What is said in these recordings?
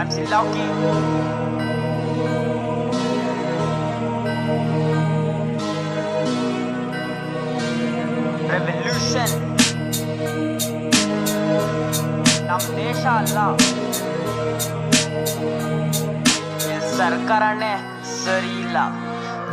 MC Lauki. Revolution. ನಮ್ಮ ದೇಶ ಅಲ್ಲ, ಈ ಸರ್ಕಾರನೇ ಸರಿ ಇಲ್ಲ.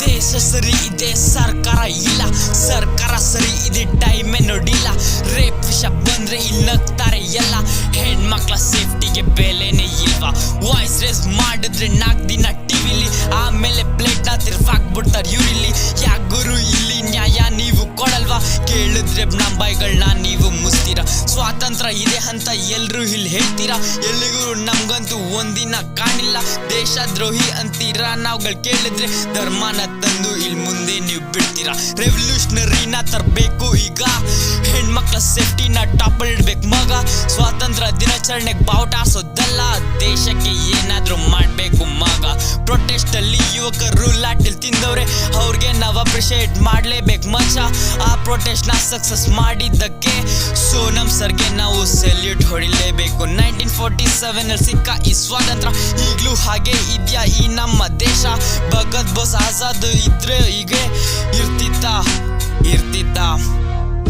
ದೇಶ ಸರಿ ಇದೆ, ಸರ್ಕಾರ ಇಲ್ಲ. ಸರ್ಕಾರ ಸರಿ ಇದೆ, ಟೈಮೇ ನೋಡಿಲ್ಲ. ರೇಪ್ ವಿಷ ಬಂದ್ರೆ ಇಲ್ಲಿ ನಗ್ತಾರೆ ಎಲ್ಲ. ಹೆಣ್ಮಕ್ಳ ಸೇಫ್ಟಿಗೆ ಬೆಲೆನೇ ಇಲ್ವಾ? ವಾಯ್ಸ್ ರೇಸ್ ಮಾಡಿದ್ರೆ 4 ದಿನ ಟಿವಿಲಿ, ಆಮೇಲೆ ಪ್ಲೇಟ್ ನ ತಿರ್ಫಾಕ್ಬಿಡ್ತಾರೆ ಇವ್ರಿಲ್ಲಿ. ಯಾಕೆ ಗುರು ಇಲ್ಲಿ ನ್ಯಾಯ ನೀವು ಕೊಡಲ್ವಾ? ಕೇಳಿದ್ರೆ ನಮ್ಮ ಬಾಯಿಗಳನ್ನ ನೀವು ಮುಸ್ತೀರಾ. ಸ್ವಾತಂತ್ರ್ಯ ಇದೆ ಅಂತ ಎಲ್ರು ಇಲ್ಲಿ ಹೇಳ್ತೀರಾ, ಎಲ್ಲಿಗೂ ನಮ್ಗಂತೂ ಒಂದಿನ ಕಾಣಿಲ್ಲ. ದೇಶದ್ರೋಹಿ ಅಂತೀರಾ, ನಾವುಗಳು ಕೇಳಿದ್ರೆ ಧರ್ಮನ ತಂದು ಇಲ್ಲಿ ಮುಂದೆ ನೀವು ಬಿಡ್ತೀರಾ. ರೆವಲ್ಯೂಷನರಿನ ತರಬೇಕು ಈಗ, ಹೆಣ್ಮಕ್ಳ ಸೇಫ್ಟಿನ ಟಾಪ್ ಇಡ್ಬೇಕು ಮಗ. ಸ್ವಾತಂತ್ರ್ಯ ದಿನಾಚರಣೆಗೆ ಬಾವುಟ ಹಾರಿಸೋದಲ್ಲ, ದೇಶಕ್ಕೆ ಏನಾದ್ರೂ ಮಾಡ್ಬೇಕು ಮಗ. ಪ್ರೊಟೆಸ್ಟ್ ಅಲ್ಲಿ ಯುವಕರು ಲಾಟಿಲ್ ತಿಂದವ್ರೆ, ಅವ್ರಿಗೆ ನಾವು ಅಪ್ರಿಶಿಯೇಟ್ ಮಾಡ್ಲೇಬೇಕು ಮಚ್ಚ. ಆ ಪ್ರೊಟೆಸ್ಟ್ ನ ಸಕ್ಸಸ್ ಮಾಡಿದ್ದಕ್ಕೆ ಸೋನಮ್ ಸರ್ಗೆ ನಾವು ಸೆಲ್ಯೂಟ್ ಹೊಡಿಲೇಬೇಕು. 1947 ಅಲ್ಲಿ ಸಿಕ್ಕ ಈ ಸ್ವಾತಂತ್ರ್ಯ ಈಗ್ಲೂ ಹಾಗೆ ಇದ್ಯಾ ಈ ನಮ್ಮ ದೇಶ? ಭಗತ್ ಬೋಸ್ ಆಜಾದ್ ಇದ್ರೆ ಹೀಗೆ ಇರ್ತಿತ್ತ.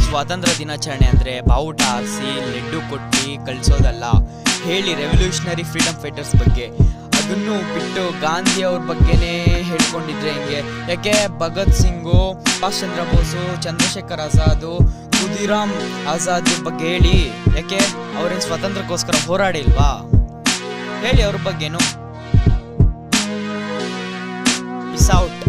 ಸ್ವಾತಂತ್ರ್ಯ ದಿನಾಚರಣೆ ಅಂದ್ರೆ ಬಾವುಟ ಹಾರಿಸಿ ಲಡ್ಡು ಕೊಟ್ಟು ಕಳಿಸೋದಲ್ಲ. ಹೇಳಿ ರೆವಲ್ಯೂಷನರಿ ಫ್ರೀಡಮ್ ಫೈಟರ್ಸ್ ಬಗ್ಗೆ. ಅದನ್ನು ಬಿಟ್ಟು ಗಾಂಧಿ ಅವ್ರ ಬಗ್ಗೆನೇ ಹೇಳ್ಕೊಂಡಿದ್ರೆ ಹೆಂಗೆ? ಯಾಕೆ ಭಗತ್ ಸಿಂಗು, ಸುಭಾಷ್ ಚಂದ್ರ ಬೋಸು, ಚಂದ್ರಶೇಖರ್ ಆಜಾದು, ಖುದಿರಾಮ್ ಆಜಾದ್ ಬಗ್ಗೆ ಹೇಳಿ. ಯಾಕೆ ಅವ್ರೇನು ಸ್ವಾತಂತ್ರ್ಯಕ್ಕೋಸ್ಕರ ಹೋರಾಡಿಲ್ವಾ? ಹೇಳಿ ಅವ್ರ ಬಗ್ಗೆನು. Piece out.